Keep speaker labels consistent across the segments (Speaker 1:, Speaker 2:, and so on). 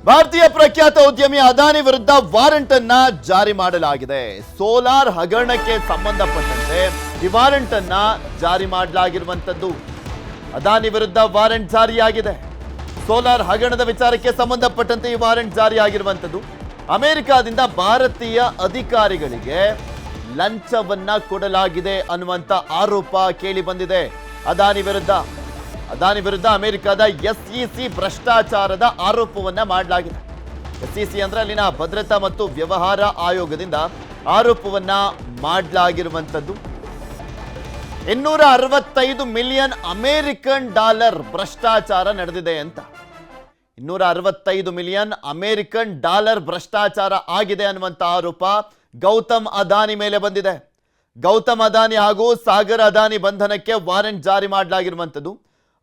Speaker 1: ಭಾರತೀಯ ಪ್ರಖ್ಯಾತ ಉದ್ಯಮಿ ಅದಾನಿ ವಿರುದ್ಧ ವಾರೆಂಟ್ ಅನ್ನ ಜಾರಿ ಮಾಡಲಾಗಿದೆ. ಸೋಲಾರ್ ಹಗರಣಕ್ಕೆ ಸಂಬಂಧಪಟ್ಟಂತೆ ಈ ವಾರೆಂಟ್ ಅನ್ನ ಜಾರಿ ಮಾಡಲಾಗಿರುವಂತದ್ದು. ಅದಾನಿ ವಿರುದ್ಧ ವಾರೆಂಟ್ ಜಾರಿಯಾಗಿದೆ. ಸೋಲಾರ್ ಹಗರಣದ ವಿಚಾರಕ್ಕೆ ಸಂಬಂಧಪಟ್ಟಂತೆ ಈ ವಾರೆಂಟ್ ಜಾರಿಯಾಗಿರುವಂತದ್ದು. ಅಮೆರಿಕಾದಿಂದ ಭಾರತೀಯ ಅಧಿಕಾರಿಗಳಿಗೆ ಲಂಚವನ್ನ ಕೊಡಲಾಗಿದೆ ಅನ್ನುವಂತ ಆರೋಪ ಕೇಳಿ ಬಂದಿದೆ. ಅದಾನಿ ವಿರುದ್ಧ ಅಮೆರಿಕದ ಎಸ್ಇಸಿ ಭ್ರಷ್ಟಾಚಾರದ ಆರೋಪವನ್ನ ಮಾಡಲಾಗಿದೆ. ಎಸ್ಇಸಿ ಅಂದ್ರೆ ಅಲ್ಲಿನ ಭದ್ರತಾ ಮತ್ತು ವ್ಯವಹಾರ ಆಯೋಗದಿಂದ ಆರೋಪವನ್ನ ಮಾಡಲಾಗಿರುವಂತದ್ದು. 265 ಮಿಲಿಯನ್ ಅಮೆರಿಕನ್ ಡಾಲರ್ ಭ್ರಷ್ಟಾಚಾರ ನಡೆದಿದೆ ಅಂತ. 265 ಮಿಲಿಯನ್ ಅಮೆರಿಕನ್ ಡಾಲರ್ ಭ್ರಷ್ಟಾಚಾರ ಆಗಿದೆ ಅನ್ನುವಂತ ಆರೋಪ ಗೌತಮ್ ಅದಾನಿ ಮೇಲೆ ಬಂದಿದೆ. ಗೌತಮ್ ಅದಾನಿ ಹಾಗೂ ಸಾಗರ್ ಅದಾನಿ ಬಂಧನಕ್ಕೆ ವಾರೆಂಟ್ ಜಾರಿ ಮಾಡಲಾಗಿರುವಂಥದ್ದು.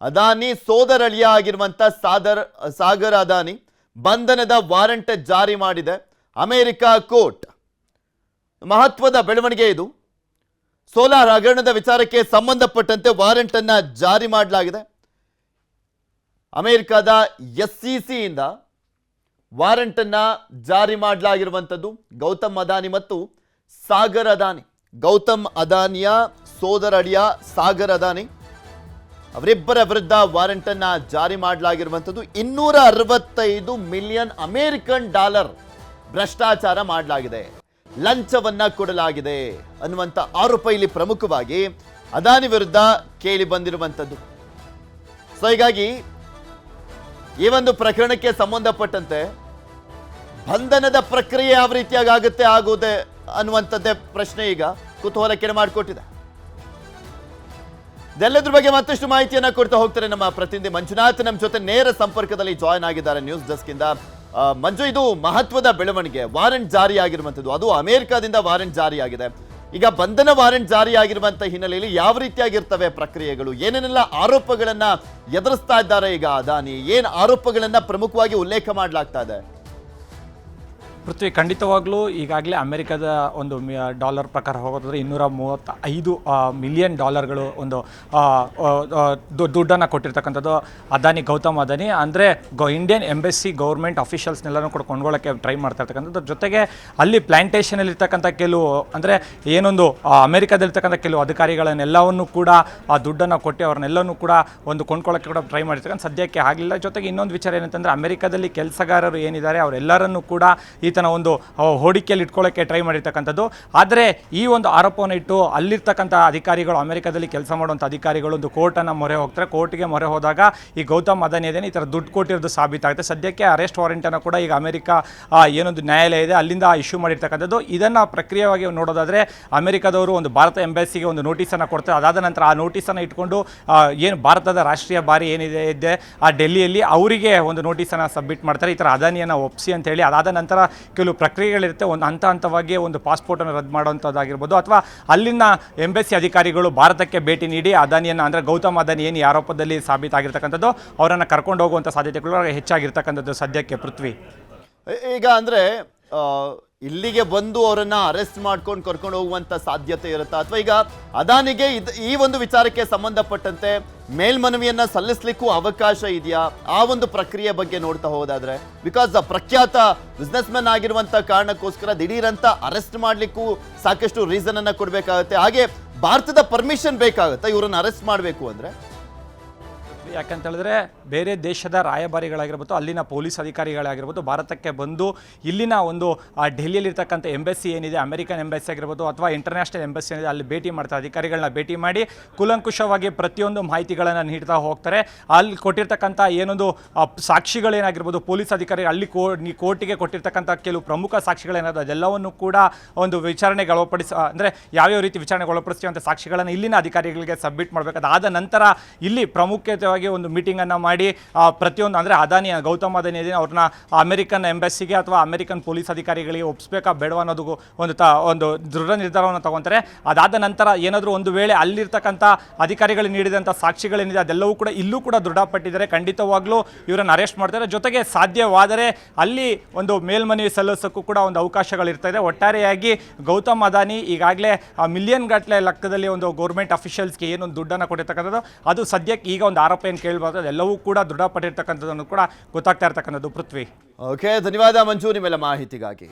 Speaker 1: ಅದಾನಿ ಸೋದರಳಿಯ ಆಗಿರುವಂಥ ಸಾಗರ್ ಅದಾನಿ ಬಂಧನದ ವಾರೆಂಟ್ ಜಾರಿ ಮಾಡಿದೆ ಅಮೆರಿಕ ಕೋರ್ಟ್. ಮಹತ್ವದ ಬೆಳವಣಿಗೆ ಇದು. ಸೋಲಾರ್ ಹಗರಣದ ವಿಚಾರಕ್ಕೆ ಸಂಬಂಧಪಟ್ಟಂತೆ ವಾರೆಂಟ್ ಅನ್ನ ಜಾರಿ ಮಾಡಲಾಗಿದೆ. ಅಮೆರಿಕದ ಎಸ್ಇಸಿಯಿಂದ ವಾರೆಂಟ್ ಅನ್ನ ಜಾರಿ ಮಾಡಲಾಗಿರುವಂಥದ್ದು. ಗೌತಮ್ ಅದಾನಿ ಮತ್ತು ಸಾಗರ್ ಅದಾನಿ, ಗೌತಮ್ ಅದಾನಿಯ ಸೋದರಳಿಯ ಸಾಗರ್ ಅದಾನಿ ಅವರಿಬ್ಬರ ವಿರುದ್ಧ ವಾರೆಂಟ್ ಅನ್ನ ಜಾರಿ ಮಾಡಲಾಗಿರುವಂಥದ್ದು. 265 ಮಿಲಿಯನ್ ಅಮೆರಿಕನ್ ಡಾಲರ್ ಭ್ರಷ್ಟಾಚಾರ ಮಾಡಲಾಗಿದೆ, ಲಂಚವನ್ನ ಕೊಡಲಾಗಿದೆ ಅನ್ನುವಂಥ ಆರೋಪ ಇಲ್ಲಿ ಪ್ರಮುಖವಾಗಿ ಅದಾನಿ ವಿರುದ್ಧ ಕೇಳಿ ಬಂದಿರುವಂಥದ್ದು. ಸೊ ಹೀಗಾಗಿ ಈ ಒಂದು ಪ್ರಕರಣಕ್ಕೆ ಸಂಬಂಧಪಟ್ಟಂತೆ ಬಂಧನದ ಪ್ರಕ್ರಿಯೆ ಯಾವ ರೀತಿಯಾಗಿ ಆಗುವುದೇ ಅನ್ನುವಂಥದ್ದೇ ಪ್ರಶ್ನೆ ಈಗ ಕುತೂಹಲಕ್ಕೆ ಮಾಡಿಕೊಟ್ಟಿದೆ. ಇದೆಲ್ಲದ್ರ ಬಗ್ಗೆ ಮತ್ತಷ್ಟು ಮಾಹಿತಿಯನ್ನ ಕೊಡ್ತಾ ಹೋಗ್ತಾರೆ ನಮ್ಮ ಪ್ರತಿನಿಧಿ ಮಂಜುನಾಥ್ ನಮ್ಮ ಜೊತೆ ನೇರ ಸಂಪರ್ಕದಲ್ಲಿ ಜಾಯ್ನ್ ಆಗಿದ್ದಾರೆ ನ್ಯೂಸ್ ಡೆಸ್ಕ್ ಇಂದ. ಮಂಜು, ಇದು ಮಹತ್ವದ ಬೆಳವಣಿಗೆ, ವಾರೆಂಟ್ ಜಾರಿಯಾಗಿರುವಂಥದ್ದು, ಅದು ಅಮೆರಿಕಾದಿಂದ ವಾರೆಂಟ್ ಜಾರಿಯಾಗಿದೆ. ಈಗ ಬಂಧನ ವಾರೆಂಟ್ ಜಾರಿಯಾಗಿರುವಂತ ಹಿನ್ನೆಲೆಯಲ್ಲಿ ಯಾವ ರೀತಿಯಾಗಿರ್ತವೆ ಪ್ರಕ್ರಿಯೆಗಳು, ಏನೇನೆಲ್ಲ ಆರೋಪಗಳನ್ನ ಎದುರಿಸ್ತಾ ಇದ್ದಾರೆ ಈಗ ಅದಾನಿ, ಏನ್ ಆರೋಪಗಳನ್ನ ಪ್ರಮುಖವಾಗಿ ಉಲ್ಲೇಖ ಮಾಡಲಾಗ್ತಾ ಇದೆ?
Speaker 2: ಪೃಥ್ವಿ, ಖಂಡಿತವಾಗ್ಲೂ ಈಗಾಗಲೇ ಅಮೆರಿಕದ ಒಂದು ಡಾಲರ್ ಪ್ರಕಾರ ಹೋಗೋದಾದ್ರೆ 235 ಮಿಲಿಯನ್ ಡಾಲರ್ಗಳು ಒಂದು ದುಡ್ಡನ್ನು ಕೊಟ್ಟಿರ್ತಕ್ಕಂಥದ್ದು ಅದಾನಿ, ಗೌತಮ್ ಅದಾನಿ. ಅಂದರೆ ಇಂಡಿಯನ್ ಎಂಬೆಸಿ ಗೌರ್ಮೆಂಟ್ ಅಫಿಷಿಯಲ್ಸ್ನೆಲ್ಲನೂ ಕೂಡ ಕೊಂಡ್ಕೊಳ್ಳೋಕ್ಕೆ ಟ್ರೈ ಮಾಡ್ತಾ ಇರ್ತಕ್ಕಂಥದ್ದು. ಜೊತೆಗೆ ಅಲ್ಲಿ ಪ್ಲಾಂಟೇಷನಲ್ಲಿರ್ತಕ್ಕಂಥ ಕೆಲವು ಅಂದರೆ ಏನೊಂದು ಅಮೆರಿಕದಲ್ಲಿರ್ತಕ್ಕಂಥ ಕೆಲವು ಅಧಿಕಾರಿಗಳನ್ನೆಲ್ಲವನ್ನು ಕೂಡ ಆ ದುಡ್ಡನ್ನು ಕೊಟ್ಟು ಅವ್ರನ್ನೆಲ್ಲನೂ ಕೂಡ ಒಂದು ಕೊಂಡ್ಕೊಳ್ಳೋಕ್ಕೆ ಕೂಡ ಟ್ರೈ ಮಾಡಿರ್ತಕ್ಕಂಥ ಸದ್ಯಕ್ಕೆ ಆಗಲಿಲ್ಲ. ಜೊತೆಗೆ ಇನ್ನೊಂದು ವಿಚಾರ ಏನಂತಂದರೆ ಅಮೆರಿಕದಲ್ಲಿ ಕೆಲಸಗಾರರು ಏನಿದ್ದಾರೆ ಅವರೆಲ್ಲರನ್ನೂ ಕೂಡ ಈ ಒಂದು ಹೂಡಿಕೆಯಲ್ಲಿ ಇಟ್ಕೊಳ್ಳೋಕ್ಕೆ ಟ್ರೈ ಮಾಡಿರ್ತಕ್ಕಂಥದ್ದು. ಆದರೆ ಈ ಒಂದು ಆರೋಪವನ್ನು ಇಟ್ಟು ಅಲ್ಲಿರ್ತಕ್ಕಂಥ ಅಧಿಕಾರಿಗಳು, ಅಮೆರಿಕದಲ್ಲಿ ಕೆಲಸ ಮಾಡುವಂಥ ಅಧಿಕಾರಿಗಳು ಒಂದು ಕೋರ್ಟನ್ನು ಮೊರೆ ಹೋಗ್ತಾರೆ. ಕೋರ್ಟ್ಗೆ ಮೊರೆ ಹೋದಾಗ ಈ ಗೌತಮ್ ಅದಾನಿ ಏನೇನು ಈ ಥರ ದುಡ್ಡು ಕೊಟ್ಟಿರೋದು ಸಾಬೀತಾಗುತ್ತೆ. ಸದ್ಯಕ್ಕೆ ಅರೆಸ್ಟ್ ವಾರೆಂಟನ್ನು ಕೂಡ ಈಗ ಅಮೆರಿಕ ಏನೊಂದು ನ್ಯಾಯಾಲಯ ಇದೆ ಅಲ್ಲಿಂದ ಇಶ್ಯೂ ಮಾಡಿರ್ತಕ್ಕಂಥದ್ದು. ಇದನ್ನು ಪ್ರಕ್ರಿಯೆಯಾಗಿ ನೋಡೋದಾದರೆ ಅಮೆರಿಕದವರು ಒಂದು ಭಾರತ ಎಂಬಸಿಗೆ ಒಂದು ನೋಟಿಸನ್ನು ಕೊಡ್ತಾರೆ. ಅದಾದ ನಂತರ ಆ ನೋಟಿಸನ್ನು ಇಟ್ಕೊಂಡು ಏನು ಭಾರತದ ರಾಷ್ಟ್ರೀಯ ಬಾರಿ ಏನಿದೆ ಆ ಡೆಲ್ಲಿಯಲ್ಲಿ ಅವರಿಗೆ ಒಂದು ನೋಟಿಸನ್ನು ಸಬ್ಮಿಟ್ ಮಾಡ್ತಾರೆ, ಈ ಥರ ಅದಾನಿಯನ್ನು ಒಪ್ಪಿಸಿ ಅಂತ ಹೇಳಿ. ಅದಾದ ನಂತರ ಕೆಲವು ಪ್ರಕ್ರಿಯೆಗಳಿರುತ್ತೆ. ಒಂದು ಹಂತವಾಗಿ ಒಂದು ಪಾಸ್ಪೋರ್ಟನ್ನು ರದ್ದು ಮಾಡುವಂಥದ್ದಾಗಿರ್ಬೋದು, ಅಥವಾ ಅಲ್ಲಿನ ಎಂಬಸಿ ಅಧಿಕಾರಿಗಳು ಭಾರತಕ್ಕೆ ಭೇಟಿ ನೀಡಿ ಅದಾನಿಯನ್ನು ಅಂದರೆ ಗೌತಮ್ ಅದಾನಿ ಏನು ಆರೋಪದಲ್ಲಿ ಸಾಬೀತಾಗಿರ್ತಕ್ಕಂಥದ್ದು ಅವರನ್ನು ಕರ್ಕೊಂಡು ಹೋಗುವಂಥ ಸಾಧ್ಯತೆಗಳು ಹೆಚ್ಚಾಗಿರ್ತಕ್ಕಂಥದ್ದು ಸದ್ಯಕ್ಕೆ. ಪೃಥ್ವಿ,
Speaker 1: ಈಗ ಅಂದರೆ ಇಲ್ಲಿಗೆ ಬಂದು ಅವರನ್ನ ಅರೆಸ್ಟ್ ಮಾಡ್ಕೊಂಡು ಕರ್ಕೊಂಡು ಹೋಗುವಂತ ಸಾಧ್ಯತೆ ಇರುತ್ತಾ, ಅಥವಾ ಈಗ ಅದಾನಿಗೆ ಈ ಒಂದು ವಿಚಾರಕ್ಕೆ ಸಂಬಂಧಪಟ್ಟಂತೆ ಮೇಲ್ಮನವಿಯನ್ನ ಸಲ್ಲಿಸಲಿಕ್ಕೂ ಅವಕಾಶ ಇದೆಯಾ? ಆ ಒಂದು ಪ್ರಕ್ರಿಯೆ ಬಗ್ಗೆ ನೋಡ್ತಾ ಹೋದಾದ್ರೆ, ಬಿಕಾಸ್ ಪ್ರಖ್ಯಾತ ಬಿಸ್ನೆಸ್ ಮ್ಯಾನ್ ಆಗಿರುವಂತ ಕಾರಣಕ್ಕೋಸ್ಕರ ದಿಢೀರಂತ ಅರೆಸ್ಟ್ ಮಾಡ್ಲಿಕ್ಕೂ ಸಾಕಷ್ಟು ರೀಸನ್ ಅನ್ನ ಕೊಡ್ಬೇಕಾಗುತ್ತೆ. ಹಾಗೆ ಭಾರತದ ಪರ್ಮಿಷನ್ ಬೇಕಾಗುತ್ತೆ ಇವರನ್ನ ಅರೆಸ್ಟ್ ಮಾಡಬೇಕು ಅಂದ್ರೆ.
Speaker 2: ಯಾಕಂತ ಹೇಳಿದ್ರೆ ಬೇರೆ ದೇಶದ ರಾಯಭಾರಿಗಳಾಗಿರ್ಬೋದು, ಅಲ್ಲಿನ ಪೊಲೀಸ್ ಅಧಿಕಾರಿಗಳಾಗಿರ್ಬೋದು ಭಾರತಕ್ಕೆ ಬಂದು ಇಲ್ಲಿನ ಒಂದು ಡೆಲ್ಲಿಯಲ್ಲಿರ್ತಕ್ಕಂಥ ಎಂಬಸಿ ಏನಿದೆ, ಅಮೆರಿಕನ್ ಎಂಬಸಿ ಆಗಿರ್ಬೋದು ಅಥವಾ ಇಂಟರ್ನ್ಯಾಷನಲ್ ಎಂಬಸಿ ಏನಿದೆ ಅಲ್ಲಿ ಭೇಟಿ ಮಾಡ್ತಾರೆ. ಅಧಿಕಾರಿಗಳನ್ನ ಭೇಟಿ ಮಾಡಿ ಕೂಲಂಕುಷವಾಗಿ ಪ್ರತಿಯೊಂದು ಮಾಹಿತಿಗಳನ್ನು ನೀಡ್ತಾ ಹೋಗ್ತಾರೆ. ಅಲ್ಲಿ ಕೊಟ್ಟಿರ್ತಕ್ಕಂಥ ಏನೊಂದು ಸಾಕ್ಷಿಗಳೇನಾಗಿರ್ಬೋದು, ಪೊಲೀಸ್ ಅಧಿಕಾರಿ ಅಲ್ಲಿ ಕೋರ್ಟಿಗೆ ಕೊಟ್ಟಿರ್ತಕ್ಕಂಥ ಕೆಲವು ಪ್ರಮುಖ ಸಾಕ್ಷಿಗಳೇನಾದ್ರು ಅದೆಲ್ಲವನ್ನು ಕೂಡ ಒಂದು ವಿಚಾರಣೆಗೆ ಅಂದರೆ ಯಾವ್ಯಾವ ರೀತಿ ವಿಚಾರಣೆಗೆ ಒಳಪಡಿಸ್ತೀವಂಥ ಸಾಕ್ಷಿಗಳನ್ನು ಇಲ್ಲಿನ ಅಧಿಕಾರಿಗಳಿಗೆ ಸಬ್ಮಿಟ್ ಮಾಡಬೇಕು. ಅದಾದ ನಂತರ ಇಲ್ಲಿ ಪ್ರಾಮುಖ್ಯತೆ ಒಂದು ಮೀಟಿಂಗ್ ಅನ್ನ ಮಾಡಿ ಪ್ರತಿಯೊಂದು ಅಂದರೆ ಅದಾನಿ, ಗೌತಮ್ ಅದಾನಿ ಅವ್ರನ್ನ ಅಮೆರಿಕನ್ ಎಂಬಸಿಗೆ ಅಥವಾ ಅಮೆರಿಕನ್ ಪೊಲೀಸ್ ಅಧಿಕಾರಿಗಳಿಗೆ ಒಪ್ಪಿಸಬೇಕಾ ಬೇಡವಾ ಅನ್ನೋದು ಒಂದು ದೃಢ ನಿರ್ಧಾರವನ್ನು ತಗೊಂತಾರೆ. ಅದಾದ ನಂತರ ಏನಾದರೂ ಒಂದು ವೇಳೆ ಅಲ್ಲಿರ್ತಕ್ಕಂಥ ಅಧಿಕಾರಿಗಳು ನೀಡಿದಂಥ ಸಾಕ್ಷಿಗಳೇನಿದೆ ಅದೆಲ್ಲವೂ ಕೂಡ ಇಲ್ಲೂ ಕೂಡ ದೃಢಪಟ್ಟಿದ್ದಾರೆ. ಖಂಡಿತವಾಗ್ಲೂ ಇವರನ್ನು ಅರೆಸ್ಟ್ ಮಾಡ್ತಾರೆ. ಜೊತೆಗೆ ಸಾಧ್ಯವಾದರೆ ಅಲ್ಲಿ ಒಂದು ಮೇಲ್ಮನವಿ ಸಲ್ಲಿಸೋಕ್ಕೂ ಕೂಡ ಒಂದು ಅವಕಾಶಗಳಿರ್ತಾ ಇದೆ. ಒಟ್ಟಾರೆಯಾಗಿ ಗೌತಮ್ ಅದಾನಿ ಈಗಾಗಲೇ ಮಿಲಿಯನ್ ಗಟ್ಟಲೆ ಲೆಕ್ಕದಲ್ಲಿ ಒಂದು ಗೌರ್ಮೆಂಟ್ ಅಫಿಷಿಯಲ್ಸ್ಗೆ ಏನೊಂದು ದುಡ್ಡನ್ನು ಕೊಟ್ಟಿರ್ತಕ್ಕಂಥದ್ದು ಅದು ಸದ್ಯಕ್ಕೆ ಈಗ ಒಂದು ಆರೋಪ ಏನು ಕೇಳ್ಬಾರ್ದು ಅದೆಲ್ಲವೂ ಕೂಡ ದೃಢಪಟ್ಟಿರ್ತಕ್ಕಂಥದ್ದನ್ನು ಕೂಡ ಗೊತ್ತಾಗ್ತಾ ಇರ್ತಕ್ಕಂಥದ್ದು ಪೃಥ್ವಿ.
Speaker 1: ಓಕೆ, ಧನ್ಯವಾದ ಮಂಜು ನಿಮ್ಮೆಲ್ಲ ಮಾಹಿತಿಗಾಗಿ.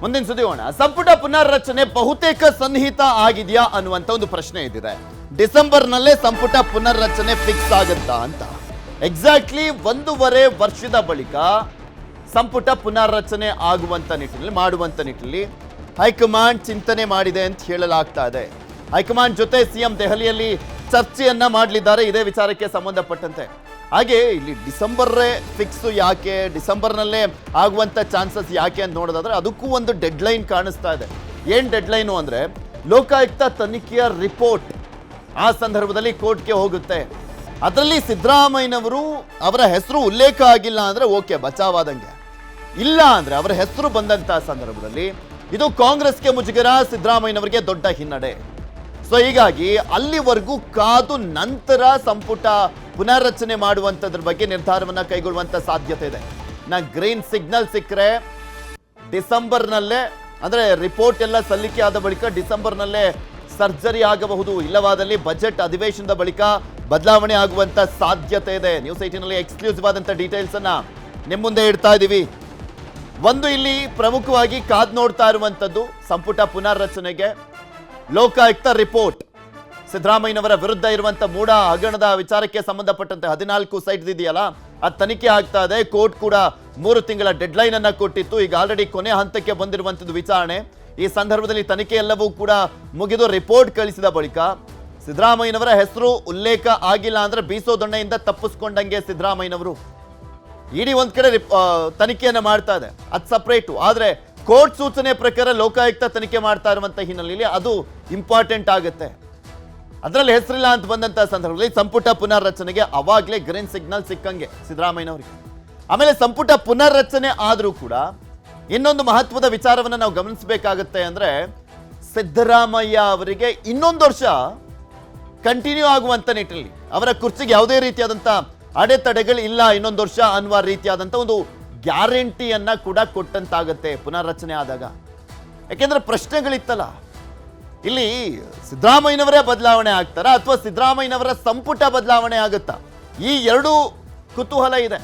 Speaker 1: ಮುಂದಿನ ಸುದ್ದಿ ಹೋಗೋಣ. ಸಂಪುಟ ಪುನರ್ರಚನೆ ಬಹುತೇಕ ಸನ್ನಿಹಿತ ಆಗಿದೆಯಾ ಅನ್ನುವಂತ ಒಂದು ಪ್ರಶ್ನೆ ಇದ್ದಿದೆ. ಡಿಸೆಂಬರ್ನಲ್ಲೇ ಸಂಪುಟ ಪುನರ್ರಚನೆ ಫಿಕ್ಸ್ ಆಗುತ್ತಾ ಅಂತ. ಎಕ್ಸಾಕ್ಟ್ಲಿ 1.5 ವರ್ಷದ ಬಳಿಕ ಸಂಪುಟ ಪುನರ್ರಚನೆ ಮಾಡುವಂತ ನಿಟ್ಟಿನಲ್ಲಿ ಹೈಕಮಾಂಡ್ ಚಿಂತನೆ ಮಾಡಿದೆ ಅಂತ ಹೇಳಲಾಗ್ತಾ ಇದೆ. ಹೈಕಮಾಂಡ್ ಜೊತೆ ಸಿಎಂ ದೆಹಲಿಯಲ್ಲಿ ಚರ್ಚೆಯನ್ನ ಮಾಡಲಿದ್ದಾರೆ ಇದೇ ವಿಚಾರಕ್ಕೆ ಸಂಬಂಧಪಟ್ಟಂತೆ. ಹಾಗೆ ಇಲ್ಲಿ ಡಿಸೆಂಬರ್ರೇ ಫಿಕ್ಸ್ ಯಾಕೆ, ಡಿಸೆಂಬರ್ನಲ್ಲೇ ಆಗುವಂಥ ಚಾನ್ಸಸ್ ಯಾಕೆ ಅಂತ ನೋಡೋದಾದ್ರೆ ಅದಕ್ಕೂ ಒಂದು ಡೆಡ್ಲೈನ್ ಕಾಣಿಸ್ತಾ ಇದೆ. ಏನು ಡೆಡ್ಲೈನು ಅಂದರೆ ಲೋಕಾಯುಕ್ತ ತನಿಖೆಯ ರಿಪೋರ್ಟ್ ಆ ಸಂದರ್ಭದಲ್ಲಿ ಕೋರ್ಟ್ಗೆ ಹೋಗುತ್ತೆ. ಅದರಲ್ಲಿ ಸಿದ್ದರಾಮಯ್ಯನವರು ಅವರ ಹೆಸರು ಉಲ್ಲೇಖ ಆಗಿಲ್ಲ ಅಂದರೆ ಓಕೆ, ಬಚಾವಾದಂಗೆ. ಇಲ್ಲ ಅಂದರೆ ಅವರ ಹೆಸರು ಬಂದಂಥ ಸಂದರ್ಭದಲ್ಲಿ ಇದು ಕಾಂಗ್ರೆಸ್ಗೆ ಮುಜುಗರ, ಸಿದ್ದರಾಮಯ್ಯನವರಿಗೆ ದೊಡ್ಡ ಹಿನ್ನಡೆ. ಸೊ ಹೀಗಾಗಿ ಅಲ್ಲಿವರೆಗೂ ಕಾದು ನಂತರ ಸಂಪುಟ ಪುನರ್ರಚನೆ ಮಾಡುವಂಥದ್ರ ಬಗ್ಗೆ ನಿರ್ಧಾರವನ್ನ ಕೈಗೊಳ್ಳುವಂತ ಸಾಧ್ಯತೆ ಇದೆ. ಗ್ರೀನ್ ಸಿಗ್ನಲ್ ಸಿಕ್ಕರೆ ಡಿಸೆಂಬರ್ನಲ್ಲೇ, ಅಂದ್ರೆ ರಿಪೋರ್ಟ್ ಎಲ್ಲ ಸಲ್ಲಿಕೆ ಆದ ಬಳಿಕ ಡಿಸೆಂಬರ್ನಲ್ಲೇ ಸರ್ಜರಿ ಆಗಬಹುದು. ಇಲ್ಲವಾದಲ್ಲಿ ಬಜೆಟ್ ಅಧಿವೇಶನದ ಬಳಿಕ ಬದಲಾವಣೆ ಆಗುವಂತ ಸಾಧ್ಯತೆ ಇದೆ. ನ್ಯೂಸ್ 18ನಲ್ಲಿ ಎಕ್ಸ್ಕ್ಲೂಸಿವ್ ಆದಂತ ಡೀಟೇಲ್ಸ್ ಅನ್ನ ನಿಮ್ಮ ಮುಂದೆ ಇಡ್ತಾ ಇದೀವಿ. ಒಂದು ಇಲ್ಲಿ ಪ್ರಮುಖವಾಗಿ ಕಾದ್ ನೋಡ್ತಾ ಇರುವಂತದ್ದು ಸಂಪುಟ ಪುನರ್ರಚನೆಗೆ ಲೋಕಾಯುಕ್ತ ರಿಪೋರ್ಟ್. ಸಿದ್ದರಾಮಯ್ಯನವರ ವಿರುದ್ಧ ಇರುವಂತ ಮೂಢ ಹಗರಣದ ವಿಚಾರಕ್ಕೆ ಸಂಬಂಧಪಟ್ಟಂತೆ 14 ಸೈಟ್ ಇದೆಯಲ್ಲ, ಅದು ತನಿಖೆ ಆಗ್ತಾ ಇದೆ. ಕೋರ್ಟ್ ಕೂಡ 3 ತಿಂಗಳ ಡೆಡ್ಲೈನ್ ಅನ್ನ ಕೊಟ್ಟಿತ್ತು. ಈಗ ಆಲ್ರೆಡಿ ಕೊನೆ ಹಂತಕ್ಕೆ ಬಂದಿರುವಂತದ್ದು ವಿಚಾರಣೆ. ಈ ಸಂದರ್ಭದಲ್ಲಿ ತನಿಖೆ ಎಲ್ಲವೂ ಕೂಡ ಮುಗಿದು ರಿಪೋರ್ಟ್ ಕಳಿಸಿದ ಬಳಿಕ ಸಿದ್ದರಾಮಯ್ಯನವರ ಹೆಸರು ಉಲ್ಲೇಖ ಆಗಿಲ್ಲ ಅಂದ್ರೆ ಬೀಸೋ ದೊಣ್ಣೆಯಿಂದ ತಪ್ಪಿಸ್ಕೊಂಡಂಗೆ ಸಿದ್ದರಾಮಯ್ಯನವರು. ಇಡೀ ಒಂದ್ ಕಡೆ ತನಿಖೆಯನ್ನ ಮಾಡ್ತಾ ಇದೆ, ಅದು ಸಪರೇಟು. ಆದ್ರೆ ಕೋರ್ಟ್ ಸೂಚನೆ ಪ್ರಕಾರ ಲೋಕಾಯುಕ್ತ ತನಿಖೆ ಮಾಡ್ತಾ ಇರುವಂತ ಹಿನ್ನೆಲೆಯಲ್ಲಿ ಅದು ಇಂಪಾರ್ಟೆಂಟ್ ಆಗುತ್ತೆ. ಅದರಲ್ಲಿ ಹೆಸರಿಲ್ಲ ಅಂತ ಬಂದಂತ ಸಂದರ್ಭದಲ್ಲಿ ಸಂಪುಟ ಪುನರ್ರಚನೆಗೆ ಅವಾಗಲೇ ಗ್ರೀನ್ ಸಿಗ್ನಲ್ ಸಿಕ್ಕಂಗೆ ಸಿದ್ದರಾಮಯ್ಯನವರಿಗೆ. ಆಮೇಲೆ ಸಂಪುಟ ಪುನರ್ರಚನೆ ಆದರೂ ಕೂಡ ಇನ್ನೊಂದು ಮಹತ್ವದ ವಿಚಾರವನ್ನು ನಾವು ಗಮನಿಸಬೇಕಾಗುತ್ತೆ. ಅಂದ್ರೆ ಸಿದ್ದರಾಮಯ್ಯ ಅವರಿಗೆ ಇನ್ನೊಂದು ವರ್ಷ ಕಂಟಿನ್ಯೂ ಆಗುವಂತ ನಿಟ್ಟಿನಲ್ಲಿ ಅವರ ಕುರ್ಚಿಗೆ ಯಾವುದೇ ರೀತಿಯಾದಂಥ ಅಡೆತಡೆಗಳು ಇಲ್ಲ ಇನ್ನೊಂದು ವರ್ಷ ಅನ್ನುವ ರೀತಿಯಾದಂಥ ಒಂದು ಗ್ಯಾರಂಟಿಯನ್ನ ಕೂಡ ಕೊಟ್ಟಂತಾಗತ್ತೆ ಪುನರ್ರಚನೆ ಆದಾಗ. ಯಾಕೆಂದ್ರೆ ಪ್ರಶ್ನೆಗಳಿತ್ತಲ್ಲ, ಇಲ್ಲಿ ಸಿದ್ದರಾಮಯ್ಯನವರೇ ಬದಲಾವಣೆ ಆಗ್ತಾರಾ ಅಥವಾ ಸಿದ್ದರಾಮಯ್ಯನವರ ಸಂಪುಟ ಬದಲಾವಣೆ ಆಗುತ್ತಾ? ಈ ಎರಡೂ ಕುತೂಹಲ ಇದೆ.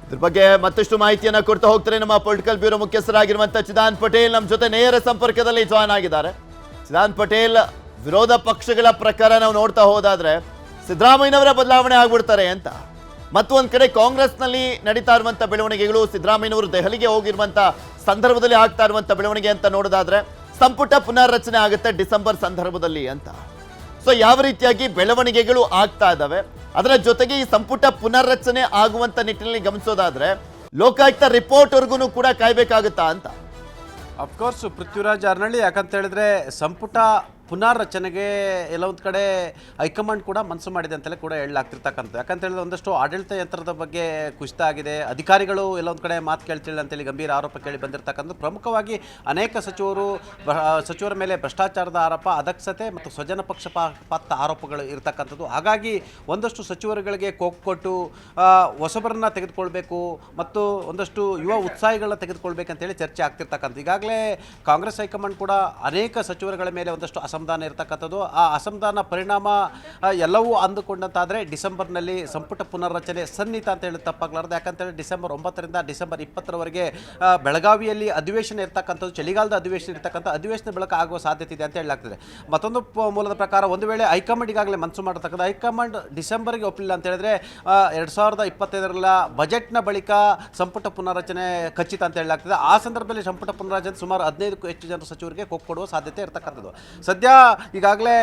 Speaker 1: ಇದ್ರ ಬಗ್ಗೆ ಮತ್ತಷ್ಟು ಮಾಹಿತಿಯನ್ನ ಕೊಡ್ತಾ ಹೋಗ್ತಾರೆ ನಮ್ಮ ಪೊಲಿಟಿಕಲ್ ಬ್ಯೂರೋ ಮುಖ್ಯಸ್ಥರಾಗಿರುವಂತಹ ಚಿದಾನ್ ಪಟೇಲ್ ನಮ್ಮ ಜೊತೆ ನೇರ ಸಂಪರ್ಕದಲ್ಲಿ ಜಾಯ್ನ್ ಆಗಿದ್ದಾರೆ. ಚಿದಾನ್ ಪಟೇಲ್, ವಿರೋಧ ಪಕ್ಷಗಳ ಪ್ರಕಾರ ನಾವು ನೋಡ್ತಾ ಹೋದಾದ್ರೆ ಸಿದ್ದರಾಮಯ್ಯನವರ ಬದಲಾವಣೆ ಆಗ್ಬಿಡ್ತಾರೆ ಅಂತ, ಮತ್ತೊಂದು ಕಡೆ ಕಾಂಗ್ರೆಸ್ನಲ್ಲಿ ನಡೀತಾ ಇರುವಂತ ಬೆಳವಣಿಗೆಗಳು, ಸಿದ್ದರಾಮಯ್ಯನವರು ದೆಹಲಿಗೆ ಹೋಗಿರುವಂತ ಸಂದರ್ಭದಲ್ಲಿ ಆಗ್ತಾ ಇರುವಂತ ಬೆಳವಣಿಗೆ ಅಂತ ನೋಡೋದಾದ್ರೆ ಸಂಪುಟ ಪುನರ್ರಚನೆ ಆಗುತ್ತೆ ಡಿಸೆಂಬರ್ ಸಂದರ್ಭದಲ್ಲಿ ಅಂತ. ಸೊ ಯಾವ ರೀತಿಯಾಗಿ ಬೆಳವಣಿಗೆಗಳು ಆಗ್ತಾ ಇದ್ದಾವೆ, ಅದರ ಜೊತೆಗೆ ಈ ಸಂಪುಟ ಪುನರ್ರಚನೆ ಆಗುವಂತ ನಿಟ್ಟಿನಲ್ಲಿ ಗಮನಿಸೋದಾದ್ರೆ ಲೋಕಾಯುಕ್ತ ರಿಪೋರ್ಟ್ ವರ್ಗು ಕೂಡ ಕಾಯ್ಬೇಕಾಗುತ್ತಾ ಅಂತ.
Speaker 3: ಅಫ್ಕೋರ್ಸ್ ಪೃಥ್ವಿರಾಜ್ ಅರ್ನಳ್ಳಿ, ಯಾಕಂತ ಹೇಳಿದ್ರೆ ಸಂಪುಟ ಪುನರ್ರಚನೆಗೆ ಎಲ್ಲೊಂದು ಕಡೆ ಹೈಕಮಾಂಡ್ ಕೂಡ ಮನಸ್ಸು ಮಾಡಿದೆ ಅಂತಲೇ ಕೂಡ ಹೇಳಲಾಗ್ತಿರ್ತಕ್ಕಂಥ. ಯಾಕಂತ ಹೇಳಿದ್ರೆ ಒಂದಷ್ಟು ಆಡಳಿತ ಯಂತ್ರದ ಬಗ್ಗೆ ಕುಸಿತ ಆಗಿದೆ, ಅಧಿಕಾರಿಗಳು ಎಲ್ಲೊಂದು ಕಡೆ ಮಾತು ಕೇಳ್ತಿಲ್ಲ ಅಂತೇಳಿ ಗಂಭೀರ ಆರೋಪ ಕೇಳಿ ಬಂದಿರತಕ್ಕಂಥ. ಪ್ರಮುಖವಾಗಿ ಅನೇಕ ಸಚಿವರ ಮೇಲೆ ಭ್ರಷ್ಟಾಚಾರದ ಆರೋಪ, ಅದಕ್ಷತೆ ಮತ್ತು ಸ್ವಜನ ಪಕ್ಷಪಾತ ಆರೋಪಗಳು ಇರತಕ್ಕಂಥದ್ದು. ಹಾಗಾಗಿ ಒಂದಷ್ಟು ಸಚಿವರುಗಳಿಗೆ ಕೊಟ್ಟು ಹೊಸಬರನ್ನ ತೆಗೆದುಕೊಳ್ಬೇಕು ಮತ್ತು ಒಂದಷ್ಟು ಯುವ ಉತ್ಸಾಹಿಗಳನ್ನ ತೆಗೆದುಕೊಳ್ಬೇಕಂತೇಳಿ ಚರ್ಚೆ ಆಗ್ತಿರ್ತಕ್ಕಂಥ. ಈಗಾಗಲೇ ಕಾಂಗ್ರೆಸ್ ಹೈಕಮಾಂಡ್ ಕೂಡ ಅನೇಕ ಸಚಿವರುಗಳ ಮೇಲೆ ಒಂದಷ್ಟು ಅಸಮಾಧಾನ ಇರತಕ್ಕಂಥದ್ದು. ಆ ಅಸಮಾಧಾನ ಪರಿಣಾಮ ಎಲ್ಲವೂ ಅಂದುಕೊಂಡಂತಾದರೆ ಡಿಸೆಂಬರ್ನಲ್ಲಿ ಸಂಪುಟ ಪುನರ್ರಚನೆ ಸನ್ನಿಹಿತ ಅಂತ ಹೇಳಿ ತಪ್ಪಾಗಲಾರದು. ಯಾಕಂತೇಳಿ ಡಿಸೆಂಬರ್ 9ರಿಂದ ಡಿಸೆಂಬರ್ 20ರವರೆಗೆ ಬೆಳಗಾವಿಯಲ್ಲಿ ಅಧಿವೇಶನ ಇರತಕ್ಕಂಥದ್ದು, ಚಳಿಗಾಲದ ಅಧಿವೇಶನ ಇರತಕ್ಕಂಥ ಅಧಿವೇಶನ ಬೆಳಕ ಆಗುವ ಸಾಧ್ಯತೆ ಇದೆ ಅಂತ ಹೇಳಲಾಗ್ತದೆ. ಮತ್ತೊಂದು ಮೂಲದ ಪ್ರಕಾರ ಒಂದು ವೇಳೆ ಹೈಕಮಾಂಡ್ ಈಗಾಗಲೇ ಮನಸ್ಸು ಮಾಡತಕ್ಕಂಥ, ಹೈಕಮಾಂಡ್ ಡಿಸೆಂಬರ್ಗೆ ಒಪ್ಪಲಿಲ್ಲ ಅಂತ ಹೇಳಿದ್ರೆ 2025ರ ಬಜೆಟ್ನ ಬಳಿಕ ಸಂಪುಟ ಪುನರ್ರಚನೆ ಖಚಿತ ಅಂತ ಹೇಳಲಾಗ್ತದೆ. ಆ ಸಂದರ್ಭದಲ್ಲಿ ಸಂಪುಟ ಪುನರ್ರಚನೆ ಸುಮಾರು 15ಕ್ಕೂ ಹೆಚ್ಚು ಜನರು ಸಚಿವರಿಗೆ ಕೊಡುವ ಸಾಧ್ಯತೆ ಇರತಕ್ಕಂಥದ್ದು. ಸದ್ಯ ಈಗಾಗಲೇ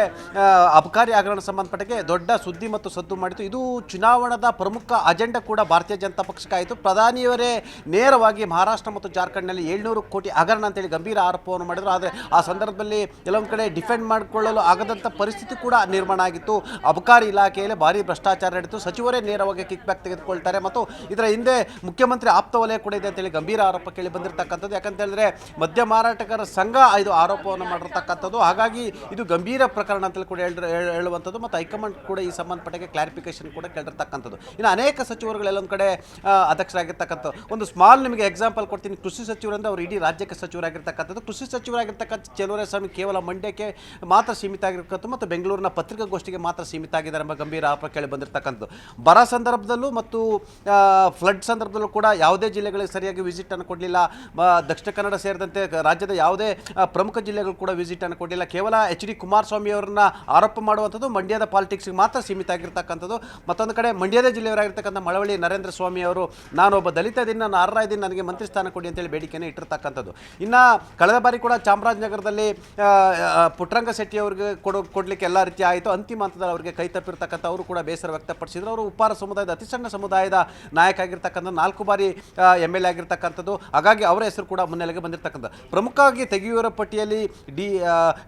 Speaker 3: ಅಬಕಾರಿ ಹಗರಣ ಸಂಬಂಧಪಟ್ಟಕ್ಕೆ ದೊಡ್ಡ ಸುದ್ದಿ ಮತ್ತು ಸದ್ದು ಮಾಡಿತು. ಇದು ಚುನಾವಣಾದ ಪ್ರಮುಖ ಅಜೆಂಡಾ ಕೂಡ ಭಾರತೀಯ ಜನತಾ ಪಕ್ಷಕ್ಕೆ ಆಯಿತು. ಪ್ರಧಾನಿಯವರೇ ನೇರವಾಗಿ ಮಹಾರಾಷ್ಟ್ರ ಮತ್ತು ಜಾರ್ಖಂಡ್ನಲ್ಲಿ 700 ಕೋಟಿ ಹಗರಣ ಅಂತೇಳಿ ಗಂಭೀರ ಆರೋಪವನ್ನು ಮಾಡಿದರು. ಆದರೆ ಆ ಸಂದರ್ಭದಲ್ಲಿ ಕೆಲವೊಂದು ಕಡೆ ಡಿಫೆಂಡ್ ಮಾಡಿಕೊಳ್ಳಲು ಆಗದಂಥ ಪರಿಸ್ಥಿತಿ ಕೂಡ ನಿರ್ಮಾಣ ಆಗಿತ್ತು. ಅಬಕಾರಿ ಇಲಾಖೆಯಲ್ಲಿ ಭಾರಿ ಭ್ರಷ್ಟಾಚಾರ ನಡೆಯಿತು. ಸಚಿವರೇ ನೇರವಾಗಿ ಕಿಕ್ ಬ್ಯಾಕ್ ತೆಗೆದುಕೊಳ್ತಾರೆ ಮತ್ತು ಇದರ ಹಿಂದೆ ಮುಖ್ಯಮಂತ್ರಿ ಆಪ್ತ ವಲಯ ಕೂಡ ಇದೆ ಅಂತೇಳಿ ಗಂಭೀರ ಆರೋಪ ಕೇಳಿ ಬಂದಿರತಕ್ಕಂಥದ್ದು. ಯಾಕಂತ ಹೇಳಿದ್ರೆ ಮದ್ಯ ಮಾರಾಟಗಾರರ ಸಂಘ ಇದು ಆರೋಪವನ್ನು ಮಾಡಿರ್ತಕ್ಕಂಥದ್ದು. ಹಾಗಾಗಿ ಇದು ಗಂಭೀರ ಪ್ರಕರಣ ಅಂತಲೂ ಕೂಡ ಹೇಳುವಂಥದ್ದು ಮತ್ತು ಹೈಕಮಾಂಡ್ ಕೂಡ ಈ ಸಂಬಂಧಪಟ್ಟ ಕ್ಲಾರಿಫಿಕೇಶನ್ ಕೂಡ ಕೇಳಿರ್ತಕ್ಕಂಥದ್ದು. ಇನ್ನು ಅನೇಕ ಸಚಿವರುಗಳು ಎಲ್ಲೊಂದು ಕಡೆ ಅಧ್ಯಕ್ಷರಾಗಿರ್ತಕ್ಕಂಥ ಒಂದು ಸ್ಮಾಲ್ ನಿಮಗೆ ಎಕ್ಸಾಂಪಲ್ ಕೊಡ್ತೀನಿ. ಕೃಷಿ ಸಚಿವರಿಂದ ಅವರು ಇಡೀ ರಾಜ್ಯಕ್ಕೆ ಸಚಿವರಾಗಿರ್ತಕ್ಕಂಥದ್ದು. ಕೃಷಿ ಸಚಿವರಾಗಿರ್ತಕ್ಕಂಥ ಚಲುವರಾಯಸ್ವಾಮಿ ಕೇವಲ ಮಂಡ್ಯಕ್ಕೆ ಮಾತ್ರ ಸೀಮಿತ ಆಗಿರ್ತಕ್ಕಂಥ ಮತ್ತು ಬೆಂಗಳೂರಿನ ಪತ್ರಿಕಾಗೋಷ್ಠಿಗೆ ಮಾತ್ರ ಸೀಮಿತ ಆಗಿದ್ದಾರೆ ಎಂಬ ಗಂಭೀರ ಆರೋಪ ಕೇಳಿ ಬಂದಿರತಕ್ಕಂಥದ್ದು. ಬರ ಸಂದರ್ಭದಲ್ಲೂ ಮತ್ತು ಫ್ಲಡ್ ಸಂದರ್ಭದಲ್ಲೂ ಕೂಡ ಯಾವುದೇ ಜಿಲ್ಲೆಗಳಿಗೆ ಸರಿಯಾಗಿ ವಿಸಿಟ್ ಅನ್ನು ಕೊಡಲಿಲ್ಲ. ದಕ್ಷಿಣ ಕನ್ನಡ ಸೇರಿದಂತೆ ರಾಜ್ಯದ ಯಾವುದೇ ಪ್ರಮುಖ ಜಿಲ್ಲೆಗಳು ಕೂಡ ವಿಸಿಟ್ ಅನ್ನು ಕೊಡಲಿಲ್ಲ. ಕೇವಲ HD ಕುಮಾರಸ್ವಾಮಿ ಅವರನ್ನ ಆರೋಪ ಮಾಡುವಂಥದ್ದು ಮಂಡ್ಯದ ಪಾಲಿಟಿಕ್ಸ್ಗೆ ಮಾತ್ರ ಸೀಮಿತ ಆಗಿರ್ತಕ್ಕಂಥದ್ದು. ಮತ್ತೊಂದು ಕಡೆ ಮಂಡ್ಯದ ಜಿಲ್ಲೆಯವರಾಗಿರ್ತಕ್ಕಂಥ ಮಳವಳ್ಳಿ ನರೇಂದ್ರ ಸ್ವಾಮಿ ಅವರು ನಾನೊಬ್ಬ ದಲಿತ ಇದ್ದೀನಿ, ನಾನು ಅರ್ಹ ಇದ್ದೀನಿ, ನನಗೆ ಮಂತ್ರಿ ಸ್ಥಾನ ಕೊಡಿ ಅಂತೇಳಿ ಬೇಡಿಕೆಯನ್ನು ಇಟ್ಟಿರ್ತಕ್ಕಂಥದ್ದು. ಇನ್ನು ಕಳೆದ ಬಾರಿ ಕೂಡ ಚಾಮರಾಜನಗರದಲ್ಲಿ ಪುಟ್ಟರಂಗ ಶೆಟ್ಟಿ ಅವರಿಗೆ ಕೊಡಲಿಕ್ಕೆ ಎಲ್ಲ ರೀತಿ ಆಯಿತು. ಅಂತಿಮ ಹಂತದಲ್ಲಿ ಅವರಿಗೆ ಕೈ ತಪ್ಪಿರ್ತಕ್ಕಂಥ ಅವರು ಕೂಡ ಬೇಸರ ವ್ಯಕ್ತಪಡಿಸಿದ್ರು. ಅವರು ಉಪ್ಪಾರ ಸಮುದಾಯದ ಅತಿ ಸಣ್ಣ ಸಮುದಾಯದ ನಾಯಕ ಆಗಿರ್ತಕ್ಕಂಥ 4 ಬಾರಿ MLA ಆಗಿರ್ತಕ್ಕಂಥದ್ದು. ಹಾಗಾಗಿ ಅವರ ಹೆಸರು ಕೂಡ ಮುನ್ನೆಲೆಗೆ ಬಂದಿರತಕ್ಕಂಥ. ಪ್ರಮುಖವಾಗಿ ತೆಗೆಯುವರ ಪಟ್ಟಿಯಲ್ಲಿ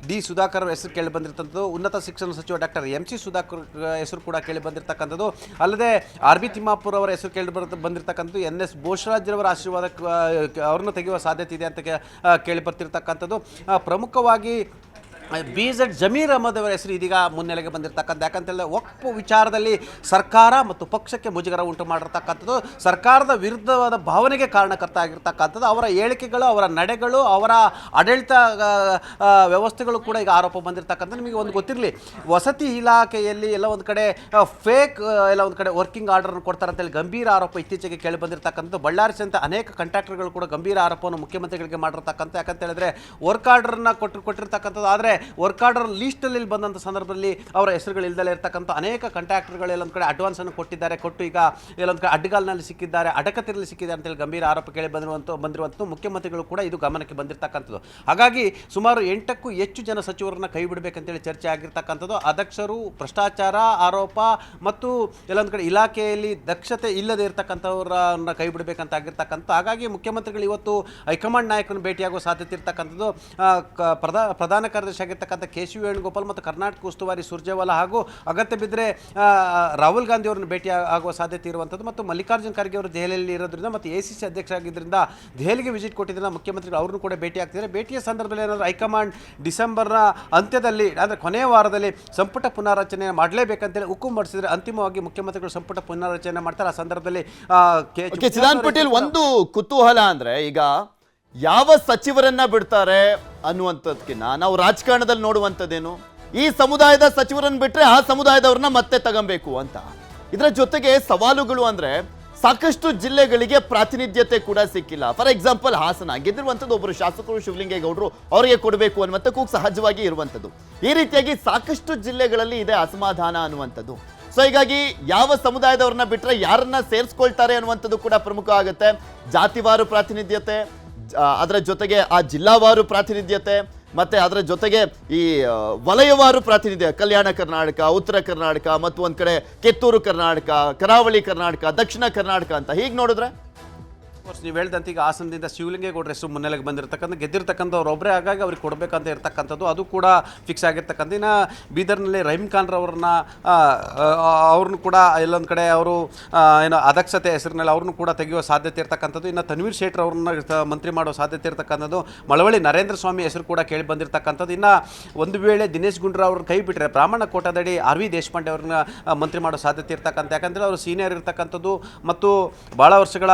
Speaker 3: ಡಿ ಸುಧಾಕರ್ ಹೆಸರು ಕೇಳಿ ಬಂದಿರತಕ್ಕಂಥದ್ದು. ಉನ್ನತ ಶಿಕ್ಷಣ ಸಚಿವ ಡಾಕ್ಟರ್ MC ಸುಧಾಕರ್ ಹೆಸರು ಕೂಡ ಕೇಳಿ ಬಂದಿರತಕ್ಕಂಥದ್ದು. ಅಲ್ಲದೆ RB ತಿಮ್ಮಾಪುರ್ ಅವರ ಹೆಸರು ಕೇಳಿ ಬಂದಿರತಕ್ಕಂಥದ್ದು. NS ಬೋಸರಾಜ್ ಅವರ ಆಶೀರ್ವಾದ ಅವ್ರನ್ನ ತೆಗೆಯುವ ಸಾಧ್ಯತೆ ಇದೆ ಅಂತ ಕೇಳಿ ಬರ್ತಿರ್ತಕ್ಕಂಥದ್ದು. ಪ್ರಮುಖವಾಗಿ BZ ಜಮೀರ್ ಅಹಮದ್ ಅವರ ಹೆಸರು ಇದೀಗ ಮುನ್ನೆಲೆಗೆ ಬಂದಿರತಕ್ಕಂಥ. ಯಾಕಂತೇಳಿದ್ರೆ ವಕ್ಫ್ ವಿಚಾರದಲ್ಲಿ ಸರ್ಕಾರ ಮತ್ತು ಪಕ್ಷಕ್ಕೆ ಮುಜುಗರ ಉಂಟು ಮಾಡಿರ್ತಕ್ಕಂಥದ್ದು, ಸರ್ಕಾರದ ವಿರುದ್ಧವಾದ ಭಾವನೆಗೆ ಕಾರಣಕರ್ತ ಆಗಿರ್ತಕ್ಕಂಥದ್ದು. ಅವರ ಹೇಳಿಕೆಗಳು, ಅವರ ನಡೆಗಳು, ಅವರ ಆಡಳಿತ ವ್ಯವಸ್ಥೆಗಳು ಕೂಡ ಈಗ ಆರೋಪ ಬಂದಿರತಕ್ಕಂಥದ್ದು. ನಿಮಗೆ ಒಂದು ಗೊತ್ತಿರಲಿ, ವಸತಿ ಇಲಾಖೆಯಲ್ಲಿ ಎಲ್ಲ ಒಂದು ಕಡೆ ಫೇಕ್ ಎಲ್ಲ ಒಂದು ಕಡೆ ವರ್ಕಿಂಗ್ ಆರ್ಡರ್ನ ಕೊಡ್ತಾರೆ ಅಂತೇಳಿ ಗಂಭೀರ ಆರೋಪ ಇತ್ತೀಚೆಗೆ ಕೇಳಿ ಬಂದಿರತಕ್ಕಂಥದ್ದು. ಬಳ್ಳಾರಿ ಸೇರಿದಂತೆ ಅನೇಕ ಕಾಂಟ್ರಾಕ್ಟರ್ಗಳು ಕೂಡ ಗಂಭೀರ ಆರೋಪವನ್ನು ಮುಖ್ಯಮಂತ್ರಿಗಳಿಗೆ ಮಾಡಿರ್ತಕ್ಕಂಥ. ಯಾಕಂತ ಹೇಳಿದ್ರೆ ವರ್ಕ್ ಆರ್ಡರ್ನ ಕೊಟ್ಟಿರ್ತಕ್ಕಂಥದ್ದು. ಆದರೆ ವರ್ಕ್ ಆರ್ಡರ್ ಲೀಸ್ಟಲ್ಲಿ ಬಂದಂಥ ಸಂದರ್ಭದಲ್ಲಿ ಅವರ ಹೆಸರುಗಳು ಇಲ್ದಲೇ ಇರ್ತಕ್ಕಂಥ ಅನೇಕ ಕಾಂಟ್ರಾಕ್ಟರ್ಗಳು ಎಲ್ಲೊಂದು ಕಡೆ ಅಡ್ವಾನ್ಸನ್ನು ಕೊಟ್ಟಿದ್ದಾರೆ, ಕೊಟ್ಟು ಈಗ ಎಲ್ಲೊಂದು ಕಡೆ ಅಡ್ಡಗಾಲಿನಲ್ಲಿ ಸಿಕ್ಕಿದ್ದಾರೆ, ಅಡಕತಿರಲ್ಲಿ ಸಿಕ್ಕಿದ್ದಾರೆ ಅಂತೇಳಿ ಗಂಭೀರ ಆರೋಪ ಕೇಳಿ ಬಂದಿರುವಂಥ ಮುಖ್ಯಮಂತ್ರಿಗಳು ಕೂಡ ಇದು ಗಮನಕ್ಕೆ ಬಂದಿರತಕ್ಕಂಥದ್ದು. ಹಾಗಾಗಿ ಸುಮಾರು 8ಕ್ಕೂ ಹೆಚ್ಚು ಜನ ಸಚಿವರನ್ನ ಕೈ ಬಿಡಬೇಕಂತೇಳಿ ಚರ್ಚೆ ಆಗಿರ್ತಕ್ಕಂಥದ್ದು. ಅಧ್ಯಕ್ಷರು ಭ್ರಷ್ಟಾಚಾರ ಆರೋಪ ಮತ್ತು ಎಲ್ಲೊಂದು ಕಡೆ ಇಲಾಖೆಯಲ್ಲಿ ದಕ್ಷತೆ ಇಲ್ಲದೆ ಇರತಕ್ಕಂಥವ್ರನ್ನ ಕೈ ಬಿಡಬೇಕಂತ ಆಗಿರ್ತಕ್ಕಂಥ. ಹಾಗಾಗಿ ಮುಖ್ಯಮಂತ್ರಿಗಳು ಇವತ್ತು ಹೈಕಮಾಂಡ್ ನಾಯಕರನ್ನು ಭೇಟಿಯಾಗುವ ಸಾಧ್ಯತೆ ಇರ್ತಕ್ಕಂಥದ್ದು. ಪ್ರಧಾನ ಕಾರ್ಯದರ್ಶಿ ಆಗಿರ್ತಕ್ಕಂಥ KC ವೇಣುಗೋಪಾಲ್ ಮತ್ತು ಕರ್ನಾಟಕ ಉಸ್ತುವಾರಿ ಸುರ್ಜೇವಾಲಾ ಹಾಗೂ ಅಗತ್ಯ ಬಿದ್ದರೆ ರಾಹುಲ್ ಗಾಂಧಿ ಅವರನ್ನು ಭೇಟಿ ಆಗುವ ಸಾಧ್ಯತೆ ಇರುವಂಥದ್ದು. ಮತ್ತು ಮಲ್ಲಿಕಾರ್ಜುನ್ ಖರ್ಗೆ ಅವರು ದೆಹಲಿಯಲ್ಲಿ ಇರೋದ್ರಿಂದ ಮತ್ತು ACC ಅಧ್ಯಕ್ಷ ಆಗಿದ್ದರಿಂದ ದೆಹಲಿಗೆ ವಿಸಿಟ್ ಕೊಟ್ಟಿದ್ದರಿಂದ ಮುಖ್ಯಮಂತ್ರಿಗಳು ಅವ್ರನ್ನು ಕೂಡ ಭೇಟಿ ಆಗ್ತಿದ್ದಾರೆ. ಭೇಟಿಯ ಸಂದರ್ಭದಲ್ಲಿ ಏನಾದರೂ ಹೈಕಮಾಂಡ್ ಡಿಸೆಂಬರ್ನ ಅಂತ್ಯದಲ್ಲಿ ಅಂದರೆ ಕೊನೆಯ ವಾರದಲ್ಲಿ ಸಂಪುಟ ಪುನಾರಚನೆ ಮಾಡಲೇಬೇಕಂತೇಳಿ ಹುಕುಂ ಮಾಡಿಸಿದರೆ ಅಂತಿಮವಾಗಿ ಮುಖ್ಯಮಂತ್ರಿಗಳು ಸಂಪುಟ ಪುನಾರಚನೆ ಮಾಡ್ತಾರೆ. ಆ ಸಂದರ್ಭದಲ್ಲಿ
Speaker 1: ಚಿದಾನ್ ಪಟೇಲ್, ಒಂದು ಕುತೂಹಲ ಅಂದ್ರೆ ಈಗ ಯಾವ ಸಚಿವರನ್ನ ಬಿಡ್ತಾರೆ ಅನ್ನುವಂಥದ್ಕಿನ್ನ ನಾವು ರಾಜಕಾರಣದಲ್ಲಿ ನೋಡುವಂಥದ್ದೇನು, ಈ ಸಮುದಾಯದ ಸಚಿವರನ್ನು ಬಿಟ್ರೆ ಆ ಸಮುದಾಯದವ್ರನ್ನ ಮತ್ತೆ ತಗೊಬೇಕು ಅಂತ. ಇದರ ಜೊತೆಗೆ ಸವಾಲುಗಳು ಅಂದ್ರೆ ಸಾಕಷ್ಟು ಜಿಲ್ಲೆಗಳಿಗೆ ಪ್ರಾತಿನಿಧ್ಯತೆ ಕೂಡ ಸಿಕ್ಕಿಲ್ಲ. ಫಾರ್ ಎಕ್ಸಾಂಪಲ್ ಹಾಸನ ಗೆದ್ದಿರುವಂಥದ್ದು ಒಬ್ಬರು ಶಾಸಕರು ಶಿವಲಿಂಗೇಗೌಡರು, ಅವರಿಗೆ ಕೊಡಬೇಕು ಅನ್ನುವಂಥ ಕೂಗು ಸಹಜವಾಗಿ ಇರುವಂಥದ್ದು. ಈ ರೀತಿಯಾಗಿ ಸಾಕಷ್ಟು ಜಿಲ್ಲೆಗಳಲ್ಲಿ ಇದೆ ಅಸಮಾಧಾನ ಅನ್ನುವಂಥದ್ದು. ಸೊ ಹೀಗಾಗಿ ಯಾವ ಸಮುದಾಯದವ್ರನ್ನ ಬಿಟ್ರೆ ಯಾರನ್ನ ಸೇರಿಸ್ಕೊಳ್ತಾರೆ ಅನ್ನುವಂಥದ್ದು ಕೂಡ ಪ್ರಮುಖ ಆಗುತ್ತೆ. ಜಾತಿವಾರು ಪ್ರಾತಿನಿಧ್ಯತೆ, ಅದರ ಜೊತೆಗೆ ಆ ಜಿಲ್ಲಾವಾರು ಪ್ರಾತಿನಿಧ್ಯತೆ, ಮತ್ತೆ ಅದರ ಜೊತೆಗೆ ಈ ವಲಯವಾರು ಪ್ರಾತಿನಿಧ್ಯ, ಕಲ್ಯಾಣ ಕರ್ನಾಟಕ, ಉತ್ತರ ಕರ್ನಾಟಕ, ಮತ್ತು ಒಂದ್ ಕಡೆ ಕಿತ್ತೂರು ಕರ್ನಾಟಕ, ಕರಾವಳಿ ಕರ್ನಾಟಕ, ದಕ್ಷಿಣ ಕರ್ನಾಟಕ ಅಂತ ಹೀಗೆ ನೋಡಿದ್ರೆ
Speaker 3: ನೀವು ಹೇಳಿದಂತೆ ಈಗ ಹಾಸನದಿಂದ ಶಿವಲಿಂಗೇಗೌಡರ ಹೆಸರು ಮುನ್ನೆಲೆಗೆ ಬಂದಿರತಕ್ಕಂಥ, ಗೆದ್ದಿರ್ತಕ್ಕಂಥವ್ರು ಒಬ್ಬರೇ, ಹಾಗಾಗಿ ಅವ್ರಿಗೆ ಕೊಡಬೇಕಂತ ಇರ್ತಕ್ಕಂಥದ್ದು ಅದು ಕೂಡ ಫಿಕ್ಸ್ ಆಗಿರ್ತಕ್ಕಂಥ. ಇನ್ನು ಬೀದರ್ನಲ್ಲಿ ರಹೀಮ್ ಖಾನ್ರವ್ರನ್ನ ಅವ್ರನ್ನೂ ಕೂಡ ಎಲ್ಲೊಂದು ಕಡೆ ಅವರು ಏನೋ ಅದಕ್ಷತೆ ಹೆಸರಿನಲ್ಲಿ ಅವ್ರನ್ನೂ ಕೂಡ ತೆಗೆಯುವ ಸಾಧ್ಯತೆ ಇರ್ತಕ್ಕಂಥದ್ದು. ಇನ್ನು ತನ್ವೀರ್ ಶೇಟ್ರ್ ಅವ್ರನ್ನ ಮಂತ್ರಿ ಮಾಡೋ ಸಾಧ್ಯತೆ ಇರ್ತಕ್ಕಂಥದ್ದು. ಮಳವಳ್ಳಿ ನರೇಂದ್ರ ಸ್ವಾಮಿ ಹೆಸರು ಕೂಡ ಕೇಳಿ ಬಂದಿರತಕ್ಕಂಥದ್ದು. ಇನ್ನು ಒಂದು ವೇಳೆ ದಿನೇಶ್ ಗುಂಡೂರಾವ್ ಅವ್ರನ್ನ ಕೈ ಬಿಟ್ಟರೆ ಬ್ರಾಹ್ಮಣ ಕೋಟಾದಡಿ RV ದೇಶಪಾಂಡೆ ಅವ್ರನ್ನ ಮಂತ್ರಿ ಮಾಡೋ ಸಾಧ್ಯತೆ ಇರ್ತಕ್ಕಂಥ. ಯಾಕಂದರೆ ಅವರು ಸೀನಿಯರ್ ಇರ್ತಕ್ಕಂಥದ್ದು ಮತ್ತು ಭಾಳ ವರ್ಷಗಳ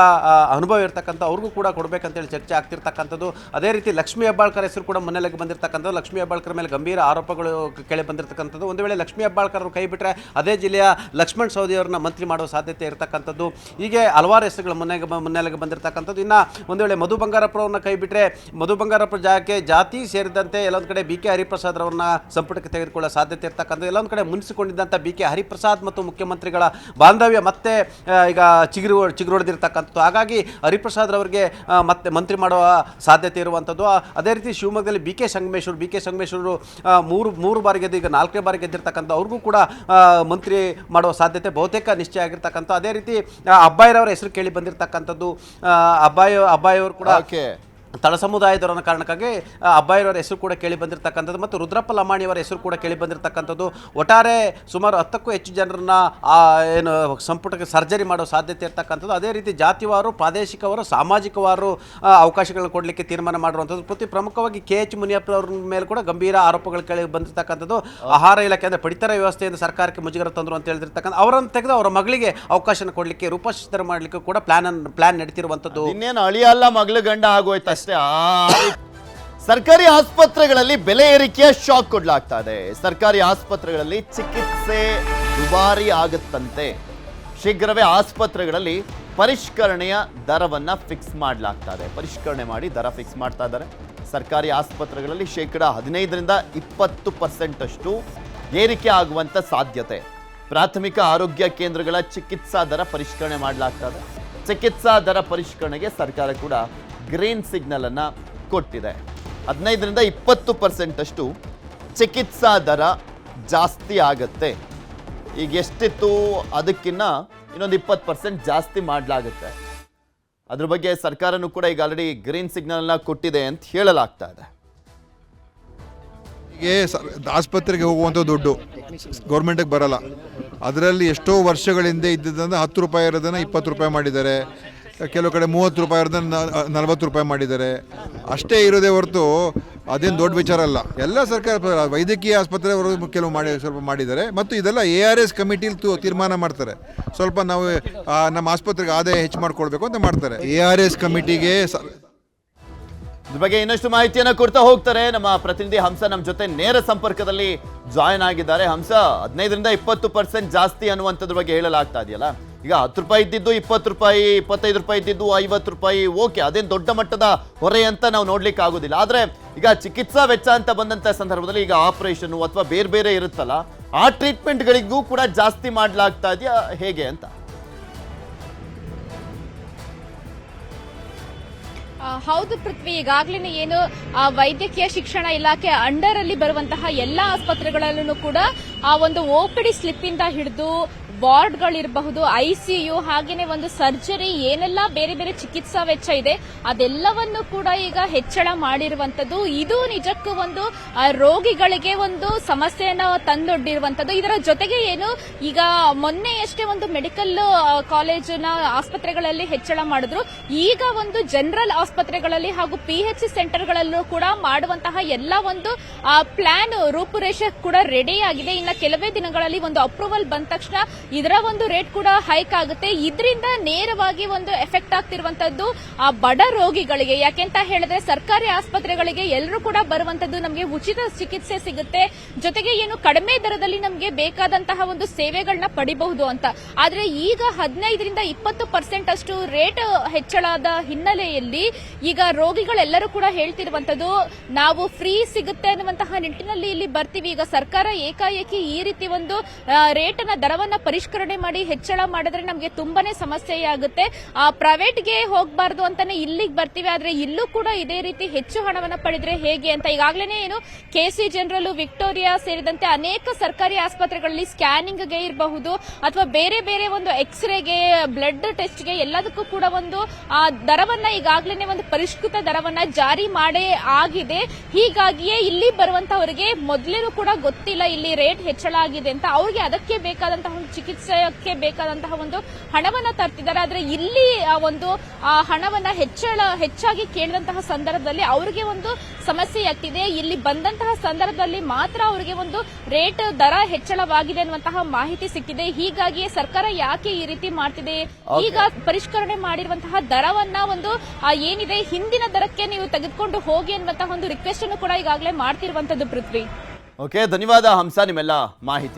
Speaker 3: ಅನುಭವ ಇರ್ತಕ್ಕಂಥ, ಅವ್ರಿಗೂ ಕೂಡ ಕೊಡಬೇಕಂತೇಳಿ ಚರ್ಚೆ ಆಗ್ತಿರ್ತಕ್ಕಂಥದ್ದು. ಅದೇ ರೀತಿ ಲಕ್ಷ್ಮೀ ಹೆಬ್ಬಾಳ್ಕರ್ ಹೆಸರು ಕೂಡ ಮುನ್ನೆಲೆಗೆ ಬಂದಿರತಕ್ಕಂಥದ್ದು. ಲಕ್ಷ್ಮೀ ಹೆಬ್ಬಾಳ್ಕರ್ ಮೇಲೆ ಗಂಭೀರ ಆರೋಪಗಳು ಕೇಳಿ ಬಂದಿರತಕ್ಕಂಥದ್ದು. ಒಂದು ವೇಳೆ ಲಕ್ಷ್ಮೀ ಹೆಬ್ಬಾಳ್ಕರ್ ಅವರು ಕೈ ಬಿಟ್ಟರೆ ಅದೇ ಜಿಲ್ಲೆಯ ಲಕ್ಷ್ಮಣ್ ಸವದಿ ಅವರನ್ನ ಮಂತ್ರಿ ಮಾಡುವ ಸಾಧ್ಯತೆ ಇರತಕ್ಕಂಥದ್ದು. ಹೀಗೆ ಹಲವಾರು ಹೆಸರುಗಳು ಮುನ್ನೆಲೆಗೆ ಬಂದಿರತಕ್ಕಂಥದ್ದು. ಇನ್ನು ಒಂದು ವೇಳೆ ಮಧು ಬಂಗಾರಪ್ಪ ಅವ್ರನ್ನ ಕೈ ಬಿಟ್ಟರೆ ಮಧು ಬಂಗಾರಪ್ಪ ಜಾಗಕ್ಕೆ ಜಾತಿ ಸೇರಿದಂತೆ ಎಲ್ಲೊಂದು ಕಡೆ BK ಹರಿಪ್ರಸಾದ್ ಅವರನ್ನ ಸಂಪುಟಕ್ಕೆ ತೆಗೆದುಕೊಳ್ಳೋ ಸಾಧ್ಯತೆ ಇರ್ತಕ್ಕಂಥದ್ದು. ಎಲ್ಲೊಂದು ಕಡೆ ಮುನಿಸಿಕೊಂಡಿದ್ದಂಥ BK ಹರಿಪ್ರಸಾದ್ ಮತ್ತು ಮುಖ್ಯಮಂತ್ರಿಗಳ ಬಾಂಧವ್ಯ ಮತ್ತೆ ಈಗ ಚಿಗುರೊಡೆದಿರ್ತಕ್ಕಂಥದ್ದು. ಹಾಗಾಗಿ ಹರಿಪ್ರಸಾದ್ ಅವರಿಗೆ ಮತ್ತೆ ಮಂತ್ರಿ ಮಾಡುವ ಸಾಧ್ಯತೆ ಇರುವಂಥದ್ದು. ಅದೇ ರೀತಿ ಶಿವಮೊಗ್ಗದಲ್ಲಿ BK ಸಂಗಮೇಶ್ವರು ಮೂರು ಬಾರಿ ಗೆದ್ದು ಈಗ 4ನೇ ಬಾರಿ ಗೆದ್ದಿರ್ತಕ್ಕಂಥ, ಅವ್ರಿಗೂ ಕೂಡ ಮಂತ್ರಿ ಮಾಡುವ ಸಾಧ್ಯತೆ ಬಹುತೇಕ ನಿಶ್ಚಯ ಆಗಿರ್ತಕ್ಕಂಥ. ಅದೇ ರೀತಿ ಅಬ್ಬಾಯಿರವರ ಹೆಸರು ಕೇಳಿ ಬಂದಿರತಕ್ಕಂಥದ್ದು. ಅಬ್ಬಾಯಿ ಅವರು ಕೂಡ ತಳ ಸಮುದಾಯದವರ ಕಾರಣಕ್ಕಾಗಿ ಅಬ್ಬಾಯಿರವರ ಹೆಸರು ಕೂಡ ಕೇಳಿ ಬಂದಿರತಕ್ಕಂಥದ್ದು ಮತ್ತು ರುದ್ರಪ್ಪ ಲಮಾಣಿಯವರ ಹೆಸರು ಕೂಡ ಕೇಳಿ ಬಂದಿರತಕ್ಕಂಥದ್ದು. ಒಟ್ಟಾರೆ ಸುಮಾರು 10ಕ್ಕೂ ಹೆಚ್ಚು ಜನರನ್ನ ಏನು ಸಂಪುಟಕ್ಕೆ ಸರ್ಜರಿ ಮಾಡೋ ಸಾಧ್ಯತೆ ಇರ್ತಕ್ಕಂಥದ್ದು. ಅದೇ ರೀತಿ ಜಾತಿವಾರು, ಪ್ರಾದೇಶಿಕವಾರು, ಸಾಮಾಜಿಕವಾರು ಅವಕಾಶಗಳನ್ನು ಕೊಡಲಿಕ್ಕೆ ತೀರ್ಮಾನ ಮಾಡಿರುವಂಥದ್ದು. ಪ್ರತಿ ಪ್ರಮುಖವಾಗಿ KH ಮುನಿಯಪ್ಪನವ್ರ ಮೇಲೆ ಕೂಡ ಗಂಭೀರ ಆರೋಪಗಳು ಕೇಳಿ ಬಂದಿರತಕ್ಕಂಥದ್ದು. ಆಹಾರ ಇಲಾಖೆ ಅಂದರೆ ಪಡಿತರ ವ್ಯವಸ್ಥೆಯಿಂದ ಸರ್ಕಾರಕ್ಕೆ ಮುಜುಗರ ತಂದರು ಅಂತ ಹೇಳಿರ್ತಕ್ಕಂಥ ಅವರನ್ನು ತೆಗೆದು ಅವರ ಮಗಳಿಗೆ ಅವಕಾಶನ ಕೊಡಲಿಕ್ಕೆ ರೂಪಸಿದ್ಧ ಮಾಡಲಿಕ್ಕೆ ಕೂಡ ಪ್ಲಾನ್ ನಡೀತಿರುವಂಥದ್ದು.
Speaker 1: ಇನ್ನೇನು ಅಳಿಯಲ್ಲ ಮಗಳ ಗಂಡ ಆಗೋಯ್ತು ಅಷ್ಟೇ. ಸರ್ಕಾರಿ ಆಸ್ಪತ್ರೆಗಳಲ್ಲಿ ಬೆಲೆ ಏರಿಕೆಯ ಶಾಕ್ ಕೊಡ್ಲಾಗ್ತಾ ಇದೆ. ಸರ್ಕಾರಿ ಆಸ್ಪತ್ರೆಗಳಲ್ಲಿ ಚಿಕಿತ್ಸೆ ದುಬಾರಿ ಆಗುತ್ತಂತೆ. ಶೀಘ್ರವೇ ಆಸ್ಪತ್ರೆಗಳಲ್ಲಿ ಪರಿಷ್ಕರಣೆಯ ದರವನ್ನ ಫಿಕ್ಸ್ ಮಾಡಲಾಗ್ತಾ ಇದೆ. ಪರಿಷ್ಕರಣೆ ಮಾಡಿ ದರ ಫಿಕ್ಸ್ ಮಾಡ್ತಾ ಇದ್ದಾರೆ. ಸರ್ಕಾರಿ ಆಸ್ಪತ್ರೆಗಳಲ್ಲಿ 15% 20% ಅಷ್ಟು ಏರಿಕೆ ಆಗುವಂತ ಸಾಧ್ಯತೆ. ಪ್ರಾಥಮಿಕ ಆರೋಗ್ಯ ಕೇಂದ್ರಗಳ ಚಿಕಿತ್ಸಾ ದರ ಪರಿಷ್ಕರಣೆ ಮಾಡಲಾಗ್ತಾ ಇದೆ. ಚಿಕಿತ್ಸಾ ದರ ಪರಿಷ್ಕರಣೆಗೆ ಸರ್ಕಾರ ಕೂಡ ಗ್ರೀನ್ ಸಿಗ್ನಲ್ ಅನ್ನ ಕೊಟ್ಟಿದೆ. 15% 20% ಅಷ್ಟು ಚಿಕಿತ್ಸಾ ದರ ಜಾಸ್ತಿ ಆಗತ್ತೆ. ಈಗ ಎಷ್ಟಿತ್ತು ಅದಕ್ಕಿನ್ನ ಇನ್ನೊಂದು 20% ಜಾಸ್ತಿ ಮಾಡಲಾಗುತ್ತೆ. ಅದ್ರ ಬಗ್ಗೆ ಸರ್ಕಾರನೂ ಕೂಡ ಈಗ ಆಲ್ರೆಡಿ ಗ್ರೀನ್ ಸಿಗ್ನಲ್ನ ಕೊಟ್ಟಿದೆ ಅಂತ ಹೇಳಲಾಗ್ತಾ ಇದೆ.
Speaker 4: ಆಸ್ಪತ್ರೆಗೆ ಹೋಗುವಂಥ ದುಡ್ಡು ಗೌರ್ಮೆಂಟಿಗೆ ಬರಲ್ಲ. ಅದರಲ್ಲಿ ಎಷ್ಟೋ ವರ್ಷಗಳಿಂದ ಇದ್ದಿದ್ದನ್ನು 10 ರೂಪಾಯಿ ಇರೋದನ್ನು 20 ರೂಪಾಯಿ ಮಾಡಿದ್ದಾರೆ. ಕೆಲವು ಕಡೆ 30 ರೂಪಾಯಿ ಇರೋದನ್ನು 40 ರೂಪಾಯಿ ಮಾಡಿದ್ದಾರೆ. ಅಷ್ಟೇ ಇರೋದೇ ಹೊರತು ಅದೇನು ದೊಡ್ಡ ವಿಚಾರ ಅಲ್ಲ. ಎಲ್ಲ ಸರ್ಕಾರ ವೈದ್ಯಕೀಯ ಆಸ್ಪತ್ರೆ ಅವರು ಕೆಲವು ಸ್ವಲ್ಪ ಮಾಡಿದ್ದಾರೆ. ಮತ್ತು ಇದೆಲ್ಲ ARS ಕಮಿಟಿಲಿ ತೀರ್ಮಾನ ಮಾಡ್ತಾರೆ. ಸ್ವಲ್ಪ ನಾವು ನಮ್ಮ ಆಸ್ಪತ್ರೆಗೆ ಆದಾಯ ಹೆಚ್ಚು ಮಾಡ್ಕೊಳ್ಬೇಕು ಅಂತ ಮಾಡ್ತಾರೆ. ARS ಕಮಿಟಿಗೆ
Speaker 1: ಇದ್ರ ಬಗ್ಗೆ ಇನ್ನಷ್ಟು ಮಾಹಿತಿಯನ್ನು ಕೊಡ್ತಾ ಹೋಗ್ತಾರೆ ನಮ್ಮ ಪ್ರತಿನಿಧಿ ಹಂಸ. ನಮ್ಮ ಜೊತೆ ನೇರ ಸಂಪರ್ಕದಲ್ಲಿ ಜಾಯ್ನ್ ಆಗಿದ್ದಾರೆ. ಹಂಸ, 15% 20% ಜಾಸ್ತಿ ಅನ್ನುವಂಥದ್ರ ಬಗ್ಗೆ ಹೇಳಲಾಗ್ತಾ ಇದೆಯಲ್ಲ. ಈಗ 10 ರೂಪಾಯಿ ಇದ್ದಿದ್ದು 20 ರೂಪಾಯಿ, 25 ರೂಪಾಯಿ ಇದ್ದಿದ್ದು 50 ರೂಪಾಯಿ. ಓಕೆ, ಅದೇನು ದೊಡ್ಡ ಮಟ್ಟದ ಹೊರೆ ಅಂತ ನಾವು ನೋಡ್ಲಿಕ್ಕೆ ಆಗೋದಿಲ್ಲ. ಆದ್ರೆ ಈಗ ಚಿಕಿತ್ಸಾ ವೆಚ್ಚ ಅಂತ ಬಂದಂತ ಸಂದರ್ಭದಲ್ಲಿ ಈಗ ಆಪರೇಷನ್ ಅಥವಾ ಬೇರೆ ಬೇರೆ ಇರುತ್ತಲ್ಲ, ಆ ಟ್ರೀಟ್ಮೆಂಟ್ಗಳಿಗೂ ಕೂಡ ಜಾಸ್ತಿ ಮಾಡಲಾಗ್ತಾ ಇದೆಯಾ ಹೇಗೆ ಅಂತ?
Speaker 5: ಹೌದು ಪೃಥ್ವಿ, ಈಗಾಗಲೇ ಏನು ವೈದ್ಯಕೀಯ ಶಿಕ್ಷಣ ಇಲಾಖೆ ಅಂಡರ್ ಅಲ್ಲಿ ಬರುವಂತಹ ಎಲ್ಲಾ ಆಸ್ಪತ್ರೆಗಳಲ್ಲೂ ಕೂಡ ಆ ಒಂದು OPD ಸ್ಲಿಪ್ ಇಂದ ಹಿಡಿದು ವಾರ್ಡ್ಗಳಿರಬಹುದು, ICU, ಹಾಗೇನೆ ಒಂದು ಸರ್ಜರಿ, ಏನೆಲ್ಲ ಬೇರೆ ಬೇರೆ ಚಿಕಿತ್ಸಾ ವೆಚ್ಚ ಇದೆ ಅದೆಲ್ಲವನ್ನು ಕೂಡ ಈಗ ಹೆಚ್ಚಳ ಮಾಡಿರುವಂತದ್ದು. ಇದು ನಿಜಕ್ಕೂ ಒಂದು ರೋಗಿಗಳಿಗೆ ಒಂದು ಸಮಸ್ಯೆಯನ್ನ ತಂದೊಡ್ಡಿರುವಂತದ್ದು. ಇದರ ಜೊತೆಗೆ ಏನು ಈಗ ಮೊನ್ನೆಯಷ್ಟೇ ಒಂದು ಮೆಡಿಕಲ್ ಕಾಲೇಜಿನ ಆಸ್ಪತ್ರೆಗಳಲ್ಲಿ ಹೆಚ್ಚಳ ಮಾಡಿದ್ರು. ಈಗ ಒಂದು ಜನರಲ್ ಆಸ್ಪತ್ರೆಗಳಲ್ಲಿ ಹಾಗೂ PH ಸೆಂಟರ್ಗಳಲ್ಲೂ ಕೂಡ ಮಾಡುವಂತಹ ಎಲ್ಲ ಒಂದು ಪ್ಲಾನ್ ರೂಪುರೇಷೆ ಕೂಡ ರೆಡಿ ಆಗಿದೆ. ಇನ್ನು ಕೆಲವೇ ದಿನಗಳಲ್ಲಿ ಒಂದು ಅಪ್ರೂವಲ್ ಬಂದ ತಕ್ಷಣ ಇದರ ಒಂದು ರೇಟ್ ಕೂಡ ಹೈಕ್ ಆಗುತ್ತೆ. ಇದರಿಂದ ನೇರವಾಗಿ ಒಂದು ಎಫೆಕ್ಟ್ ಆಗ್ತಿರುವಂತದ್ದು ಆ ಬಡ ರೋಗಿಗಳಿಗೆ. ಯಾಕೆಂತ ಹೇಳಿದ್ರೆ ಸರ್ಕಾರಿ ಆಸ್ಪತ್ರೆಗಳಿಗೆ ಎಲ್ಲರೂ ಕೂಡ ಬರುವಂತದ್ದು ನಮಗೆ ಉಚಿತ ಚಿಕಿತ್ಸೆ ಸಿಗುತ್ತೆ, ಜೊತೆಗೆ ಏನು ಕಡಿಮೆ ದರದಲ್ಲಿ ನಮಗೆ ಬೇಕಾದಂತಹ ಒಂದು ಸೇವೆಗಳನ್ನ ಪಡಿಬಹುದು ಅಂತ. ಆದ್ರೆ ಈಗ 15% 20% ಅಷ್ಟು ರೇಟ್ ಹೆಚ್ಚಳದ ಹಿನ್ನೆಲೆಯಲ್ಲಿ ಈಗ ರೋಗಿಗಳೆಲ್ಲರೂ ಕೂಡ ಹೇಳ್ತಿರುವಂತದ್ದು ನಾವು ಫ್ರೀ ಸಿಗುತ್ತೆ ಅನ್ನುವಂತಹ ನಿಟ್ಟಿನಲ್ಲಿ ಇಲ್ಲಿ ಬರ್ತೀವಿ. ಈಗ ಸರ್ಕಾರ ಏಕಾಏಕಿ ಈ ರೀತಿ ಒಂದು ರೇಟ್ ನ ದರವನ್ನ ಪರಿಷ್ಕರಣೆ ಮಾಡಿ ಹೆಚ್ಚಳ ಮಾಡಿದ್ರೆ ನಮಗೆ ತುಂಬಾನೇ ಸಮಸ್ಯೆಯಾಗುತ್ತೆ. ಪ್ರೈವೇಟ್ಗೆ ಹೋಗಬಾರ್ದು ಅಂತಾನೆ ಇಲ್ಲಿಗೆ ಬರ್ತೀವಿ, ಆದ್ರೆ ಇಲ್ಲೂ ಕೂಡ ಇದೇ ರೀತಿ ಹೆಚ್ಚು ಹಣವನ್ನ ಪಡೆದ್ರೆ ಹೇಗೆ ಅಂತ ಈಗಾಗಲೇ ಏನು KC ಜನರಲ್, ವಿಕ್ಟೋರಿಯಾ ಸೇರಿದಂತೆ ಅನೇಕ ಸರ್ಕಾರಿ ಆಸ್ಪತ್ರೆಗಳಲ್ಲಿ ಸ್ಕ್ಯಾನಿಂಗ್ಗೆ ಇರಬಹುದು ಅಥವಾ ಬೇರೆ ಬೇರೆ ಒಂದು ಎಕ್ಸ್ರೇಗೆ, ಬ್ಲಡ್ ಟೆಸ್ಟ್ಗೆ ಎಲ್ಲದಕ್ಕೂ ಕೂಡ ಒಂದು ದರವನ್ನ ಈಗಾಗಲೇ ಒಂದು ಪರಿಷ್ಕೃತ ದರವನ್ನ ಜಾರಿ ಮಾಡೇ ಆಗಿದೆ. ಹೀಗಾಗಿಯೇ ಇಲ್ಲಿ ಬರುವಂತವರಿಗೆ ಮೊದಲೇನೂ ಕೂಡ ಗೊತ್ತಿಲ್ಲ ಇಲ್ಲಿ ರೇಟ್ ಹೆಚ್ಚಳ ಆಗಿದೆ ಅಂತ. ಅವ್ರಿಗೆ ಅದಕ್ಕೆ ಬೇಕಾದಂತಹ ಒಂದು ಚಿಕಿತ್ಸೆಗೆ ಬೇಕಾದಂತಹ ಒಂದು ಹಣವನ್ನ ತರ್ತಿದ್ದಾರೆ. ಆದ್ರೆ ಇಲ್ಲಿ ಒಂದು ಹಣವನ್ನ ಹೆಚ್ಚಾಗಿ ಕೇಳಿದಂತಹ ಸಂದರ್ಭದಲ್ಲಿ ಅವರಿಗೆ ಒಂದು ಸಮಸ್ಯೆ ಆಗ್ತಿದೆ. ಇಲ್ಲಿ ಬಂದಂತಹ ಸಂದರ್ಭದಲ್ಲಿ ಮಾತ್ರ ಅವರಿಗೆ ಒಂದು ರೇಟ್ ದರ ಹೆಚ್ಚಳವಾಗಿದೆ ಅನ್ನುವಂತಹ ಮಾಹಿತಿ ಸಿಕ್ಕಿದೆ. ಹೀಗಾಗಿ ಸರ್ಕಾರ ಯಾಕೆ ಈ ರೀತಿ ಮಾಡ್ತಿದೆ, ಈಗ ಪರಿಷ್ಕರಣೆ ಮಾಡಿರುವಂತಹ ದರವನ್ನ ಒಂದು ಏನಿದೆ ಹಿಂದಿನ ದರಕ್ಕೆ ನೀವು ತೆಗೆದುಕೊಂಡು ಹೋಗಿ ಅನ್ನುವಂತಹ ಒಂದು ರಿಕ್ವೆಸ್ಟ್ ಅನ್ನು ಕೂಡ ಈಗಾಗಲೇ ಮಾಡ್ತಿರುವಂತದ್ದು. ಪೃಥ್ವಿ,
Speaker 1: ಓಕೆ, ಧನ್ಯವಾದ ಹಂಸ ನಿಮ್ಮೆಲ್ಲ ಮಾಹಿತಿ.